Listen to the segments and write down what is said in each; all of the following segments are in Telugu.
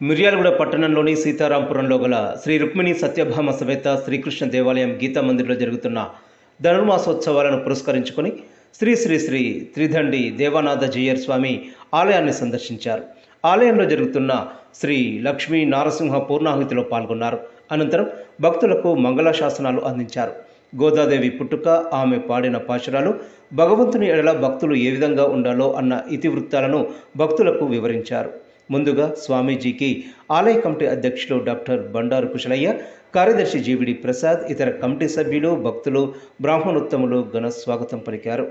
మిర్యాలగూడ పట్టణంలోని సీతారాంపురంలో గల శ్రీ రుక్మిణి సత్యభామ సమేత శ్రీకృష్ణ దేవాలయం గీతా మందిర్లో జరుగుతున్న ధనుర్మాసోత్సవాలను పురస్కరించుకొని శ్రీ శ్రీ శ్రీ త్రిదండి దేవానాథ జయ్యర్ స్వామి ఆలయాన్ని సందర్శించారు. ఆలయంలో జరుగుతున్న శ్రీ లక్ష్మీ నారసింహ పూర్ణాహుతిలో పాల్గొన్నారు. అనంతరం భక్తులకు మంగళాశాసనాలు అందించారు. గోదాదేవి పుట్టుక, ఆమె పాడిన పాశురాలు, భగవంతుని ఎడల భక్తులు ఏ విధంగా ఉండాలో అన్న ఇతివృత్తాలను భక్తులకు వివరించారు. ముందుగా స్వామీజీకి ఆలయ కమిటీ అధ్యక్షులు డాక్టర్ బండారు కుశలయ్య, కార్యదర్శి జీవిడి ప్రసాద్, ఇతర కమిటీ సభ్యులు, భక్తులు, బ్రాహ్మణోత్తములు ఘన స్వాగతం పలికారు.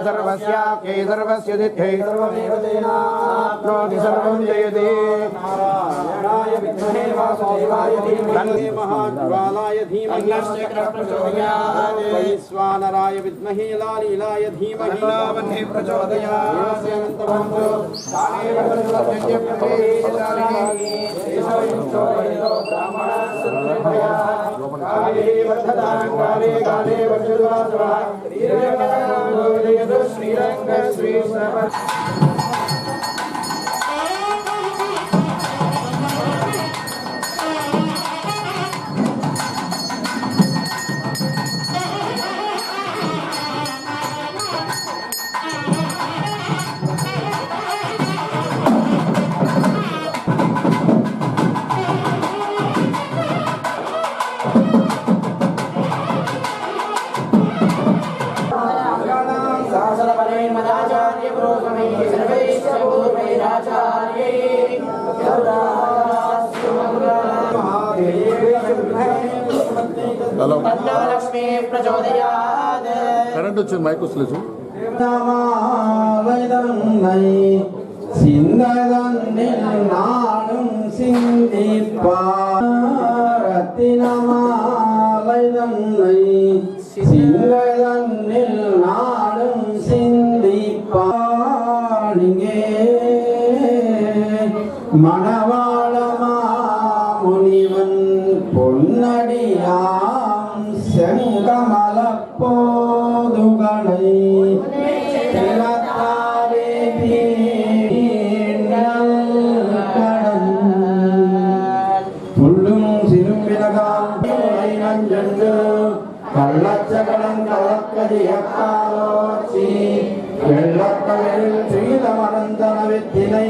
सर्वस्याप्यै सर्वस्य सिद्धै सर्वमेव तेनाप्नोति सर्वं जयते नारायणाय विद्महे वासुदेवाय धीमहि महाज्वालाय धीमहि प्रचोदयात् वैश्वानराय विद्महे लालीलाय धीमहि वह्ने प्रचोदयात् यन्तवन्तो काले वदन्त्यप्रदेशचारिणी देशो ब्राह्मणः काले वर्धतां काले काले वर्षद्वासवः श्रीरंग श्री मदाचार्य पुरोगमे सर्वैश्च पूर्वैराचार्यै హలో लक्ष्मी प्रचोदयात् కరెంట్ వచ్చింది మైక్ వస్తలేదు சிந்ததன்னில் நாடும் சிந்திப்பாரத்தினமாலை தன்னை சிந்ததன்னில் நாடும் சிந்திப்பாணிங்கே மணவாளமா முனிவன் பொன்னடியாம் செங்கமல போதுகளை கள்ளச்சகடம் கலக்கதியக்காலோச்சி வெள்ளக்கலில் ஸ்ரீதமனந்தன வித்தினை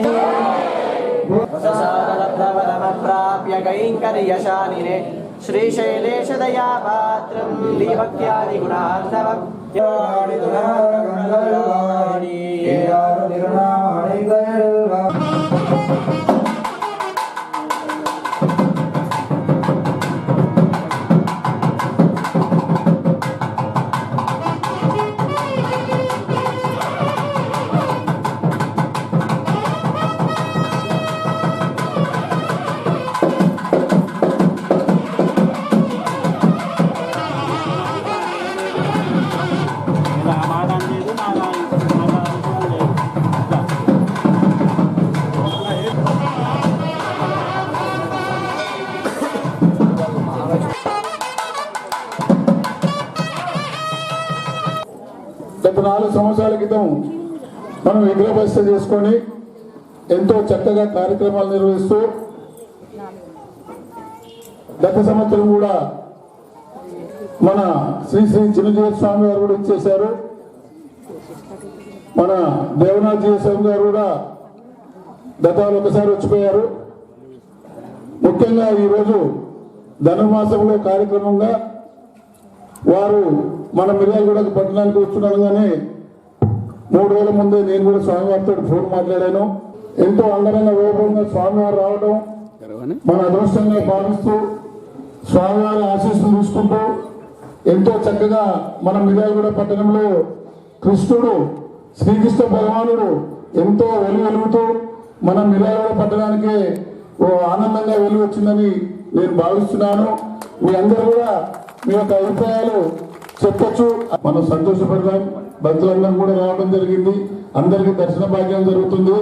प्राप्य कैङ्कर्यशालिने श्रीशैलेश दयापात्रं दीभक्त्यादिगुणार्णवम् గత 4 సంవత్సరాల క్రితం మనం విగ్రహ ప్రతిష్ఠ చేసుకొని ఎంతో చక్కగా కార్యక్రమాలు నిర్వహిస్తూ గత సంవత్సరం కూడా మన శ్రీ శ్రీ చిన్నజీవ స్వామి గారు కూడా ఇచ్చేశారు. మన దేవనాథ్ జీవ స్వామి గారు కూడా గతంలో ఒకసారి వచ్చిపోయారు. ముఖ్యంగా ఈరోజు ధనుర్మాసంలో కార్యక్రమంగా వారు మన మిర్యాలగూడ పట్టణానికి వస్తున్నాను. కానీ 3 రోజుల ముందే నేను కూడా స్వామివారితో ఫోన్ మాట్లాడాను. ఎంతో అంగరంగ వైభవంగా స్వామివారు రావడం మన అదృష్టంగా భావిస్తూ స్వామివారి ఆశీస్సులు తీసుకుంటూ ఎంతో చక్కగా మన మిర్యాలగూడ పట్టణంలో కృష్ణుడు శ్రీకృష్ణ భగవానుడు ఎంతో వెలుగుతూ మన మిర్యాలగూడ పట్టణానికి ఓ ఆనందంగా వెలుగు వచ్చిందని నేను భావిస్తున్నాను. మీ అందరూ కూడా మీ యొక్క అభిప్రాయాలు చెప్పొచ్చు. మనం సంతోషపడదాం. భక్తులందరూ కూడా రావడం జరిగింది. అందరికీ దర్శన భాగ్యం జరుగుతుంది.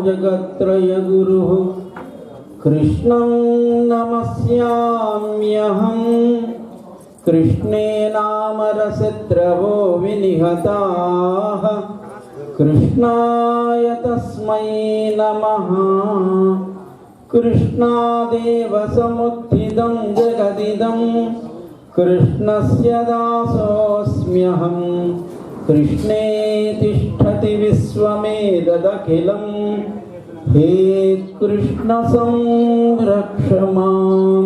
జగత్రయ గురు కృష్ణం నమస్యామ్యహం కృష్ణే నామరసద్రవో వినిహతాః కృష్ణాయ తస్మై నమః కృష్ణాదేవ సముత్థితం జగదిదం కృష్ణస్య దాసోస్మ్యహం కృష్ణే తిష్టతి విశ్వమేతదఖిలం హే కృష్ణ సంరక్ష మాం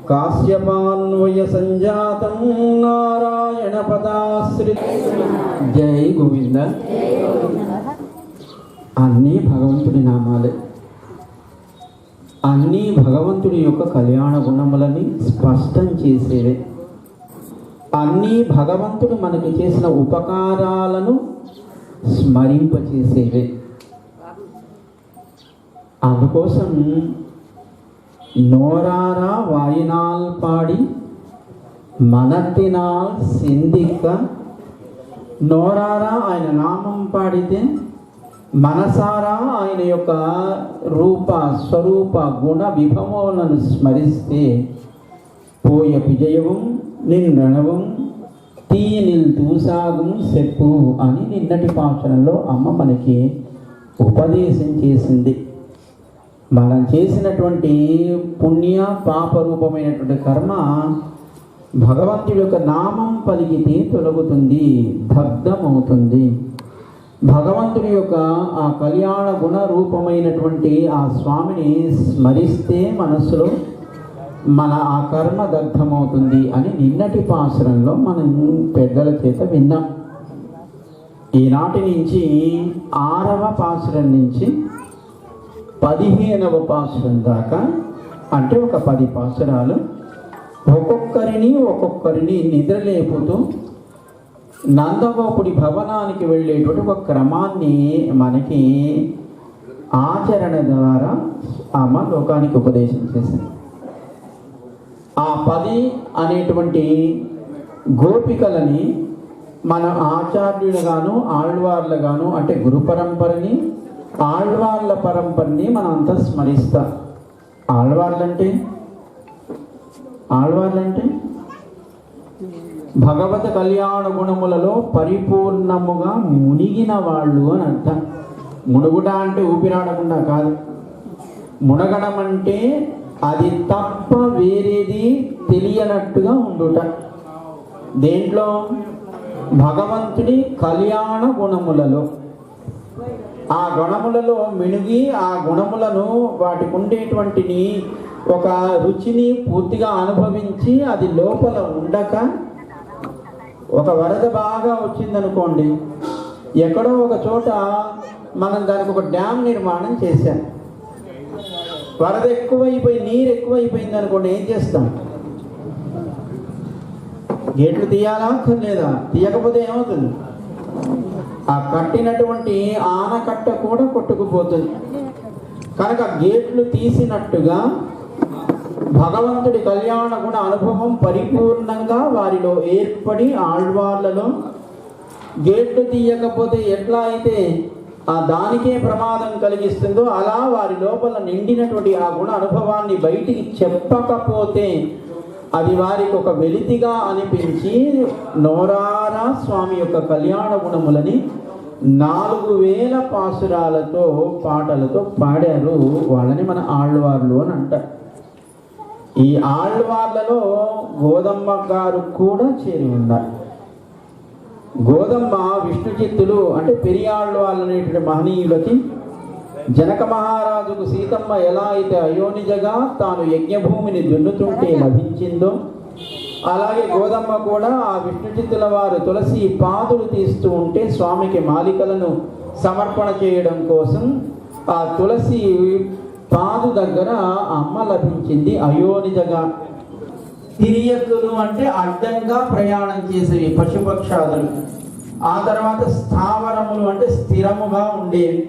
కాశ్యపాన్వయ సంజాతం నారాయణ పదాశ్రిత. జై గోవింద. అన్నీ భగవంతుడి నామాలే. అన్నీ భగవంతుడి యొక్క కళ్యాణ గుణములని స్పష్టం చేసేవే. అన్నీ భగవంతుడు మనకు చేసిన ఉపకారాలను స్మరింపచేసేవే. అందుకోసం నోరారా వాయినాల్ పాడి మనట్టినాల్ సిందిక్క. నోరారా ఆయన నామం పాడితే, మనసారా ఆయన యొక్క రూప స్వరూప గుణ విభవములను స్మరిస్తే పోయ విజయవం నిన్నణవం తీనిల్ తూసాగం చెప్పు అని నిన్నటి పాఠంలో అమ్మ మనకి ఉపదేశం చేసింది. మనం చేసినటువంటి పుణ్య పాప రూపమైనటువంటి కర్మ భగవంతుడి యొక్క నామం పలికితే తొలగుతుంది, దగ్ధమవుతుంది. భగవంతుడి యొక్క ఆ కళ్యాణ గుణ రూపమైనటువంటి ఆ స్వామిని స్మరిస్తే మనస్సులో మన ఆ కర్మ దగ్ధమవుతుంది అని నిన్నటి పాశ్రంలో మనం పెద్దల చేత విన్నాం. ఈనాటి నుంచి 6వ పాసురం నుంచి 15వ పాసురం దాకా, అంటే ఒక 10 పాసురాలు ఒక్కొక్కరిని నిద్రలేపుతూ నందగోపుడి భవనానికి వెళ్ళేటువంటి ఒక క్రమాన్ని మనకి ఆచరణ ద్వారా అమ్మ లోకానికి ఉపదేశం చేసింది. ఆ 10 అనేటువంటి గోపికలని మన ఆచార్యులుగాను ఆళ్వార్లుగాను, అంటే గురు పరంపరని ఆళ్వార్ల పరంపరని మనం అంతా స్మరిస్తాం. ఆళ్వార్లంటే భగవత కళ్యాణ గుణములలో పరిపూర్ణముగా మునిగిన వాళ్ళు అని అర్థం. మునుగుట అంటే ఊపిరాడకుండా కాదు. మునగడం అంటే అది తప్ప వేరేది తెలియనట్టుగా ఉండుట. దేంట్లో? భగవంతుడి కళ్యాణ గుణములలో. ఆ గుణములలో మిణిగి ఆ గుణములను వాటికి ఉండేటువంటిని ఒక రుచిని పూర్తిగా అనుభవించి అది లోపల ఉండక, ఒక వరద బాగా వచ్చిందనుకోండి, ఎక్కడో ఒక చోట మనం దానికి ఒక డ్యామ్ నిర్మాణం చేశాం. వరద ఎక్కువైపోయి నీరు ఎక్కువైపోయింది అనుకోండి, ఏం చేస్తాం? గేట్లు తీయాలా లేదా? తీయకపోతే ఏమవుతుంది? ఆ కట్టినటువంటి ఆనకట్ట కూడా కొట్టుకుపోతుంది. కనుక గేట్లు తీసినట్టుగా భగవంతుడి కళ్యాణ గుణ అనుభవం పరిపూర్ణంగా వారిలో ఏర్పడి, ఆళ్వార్లలో గేట్లు తీయకపోతే ఎట్లా అయితే ఆ దానికే ప్రమాదం కలిగిస్తుందో, అలా వారి లోపల నిండినటువంటి ఆ గుణ అనుభవాన్ని బయటికి చెప్పకపోతే అది వారికి ఒక వెలితిగా అనిపించి నోరారా స్వామి యొక్క కళ్యాణ గుణములని 4000 పాసురాలతో పాటలతో పాడారు. వాళ్ళని మన ఆళ్వార్లు అని అంటారు. ఈ ఆళ్వార్లలో గోదమ్మ గారు కూడా చేరి ఉన్నారు. గోదమ్మ విష్ణు చిత్తులు, అంటే పెరియాళ్వార్లు అనేటువంటి మహనీయులకి జనక మహారాజుకు సీతమ్మ ఎలా అయితే అయోనిజగా తాను యజ్ఞభూమిని దున్నుతుంటే లభించిందో, అలాగే గోదమ్మ కూడా ఆ విష్ణు చిత్తుల వారు తులసి పాదులు తీస్తూ ఉంటే స్వామికి మాలికలను సమర్పణ చేయడం కోసం ఆ తులసి పాదు దగ్గర అమ్మ లభించింది అయోనిజగా. తిరియక్కులు అంటే అడ్డంగా ప్రయాణం చేసేవి పశుపక్షాదులు. ఆ తర్వాత స్థావరములు అంటే స్థిరముగా ఉండేవి.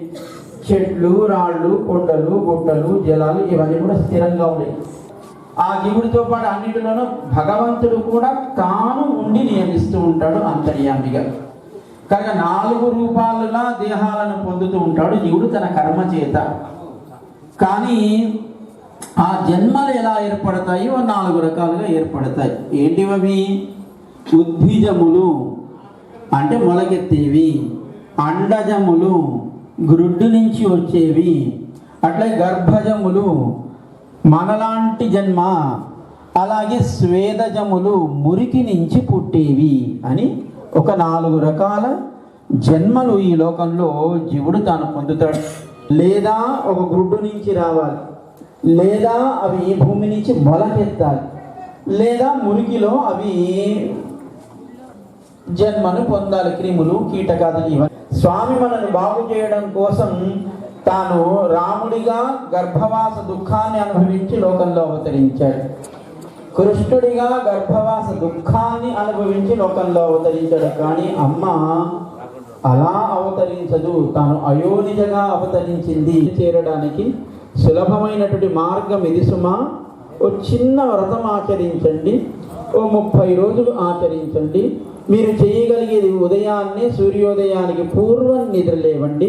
చెట్లు, రాళ్ళు, కొండలు, గుట్టలు, జలాలు ఇవన్నీ కూడా స్థిరంగా ఉండేవి. ఆ జీవుడితో పాటు అన్నిటిలోనూ భగవంతుడు కూడా తాను ఉండి నియమిస్తూ ఉంటాడు అంతర్యామిగా. కనుక 4 రూపాలుగా దేహాలను పొందుతూ ఉంటాడు జీవుడు తన కర్మ చేత. కానీ ఆ జన్మలు ఎలా ఏర్పడతాయో 4 రకాలుగా ఏర్పడతాయి. ఏంటివవి? ఉద్భిజములు అంటే మొలకెత్తేవి, అండజములు గ్రుడ్డు నుంచి వచ్చేవి, అట్లే గర్భజములు మనలాంటి జన్మ, అలాగే స్వేదజములు మురికి నుంచి పుట్టేవి అని ఒక 4 రకాల జన్మలు ఈ లోకంలో జీవుడు తాను పొందుతాడు. లేదా ఒక గ్రుడ్డు నుంచి రావాలి, లేదా అవి భూమి నుంచి మొలకెత్తాలి, లేదా మురికిలో అవి జన్మను పొందాలి. క్రిములు, కీటకాదులు ఇవన్నీ. స్వామి మనల్ని బాగు చేయడం కోసం తాను రాముడిగా గర్భవాస దుఃఖాన్ని అనుభవించి లోకంలో అవతరించాడు. కృష్ణుడిగా గర్భవాస దుఃఖాన్ని అనుభవించి లోకంలో అవతరించాడు. కానీ అమ్మ అలా అవతరించదు, తాను అయోనిజగా అవతరించింది. చేరడానికి సులభమైనటువంటి మార్గం ఇది సుమా. ఓ చిన్న వ్రతం ఆచరించండి, ఓ 30 రోజులు ఆచరించండి. మీరు చేయగలిగేది ఉదయాన్నే సూర్యోదయానికి పూర్వం నిద్రలేవండి,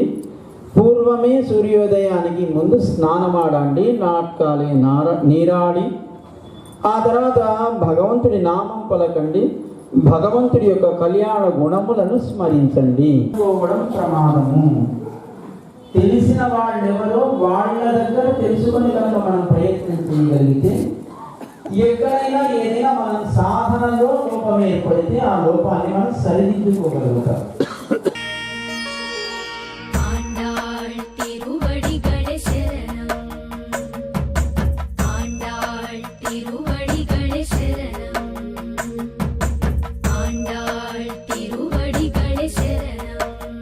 పూర్వమే సూర్యోదయానికి ముందు స్నానమాడండి, నాట్కాలే నీరాడి, ఆ తర్వాత భగవంతుడి నామం పలకండి, భగవంతుడి యొక్క కళ్యాణ గుణములను స్మరించండి. పోవడం ప్రమాదము. తెలిసిన వాళ్ళెవరో వాళ్ళ దగ్గర తెలుసుకొని కనుక మనం ప్రయత్నం చేయగలిగితే, ఎక్కడైనా ఏదైనా మనం సాధనలో లోపం ఏర్పడితే ఆ లోపాన్ని మనం సరిదిద్దుకోగలుగుతాం. திருவடிகளே சரணம்.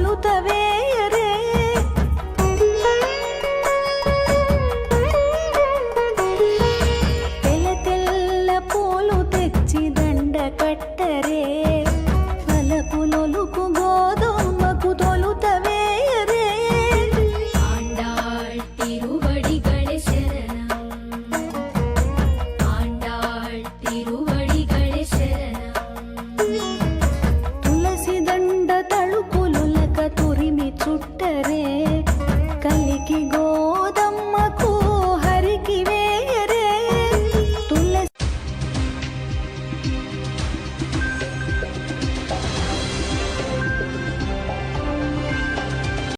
తొలుతవేయరే తెల్ల తెల్ల పూలు తెచ్చి దండ కట్టరే పలకు నొలుకు గోధుమకు తొలుతవేయరే ஆண்டாள் திருவடிகளே சரணம் ஆண்டாள் திருவடிகளே சரணம் తులసి దండ తళుకులులక తురిమి చుట్టరే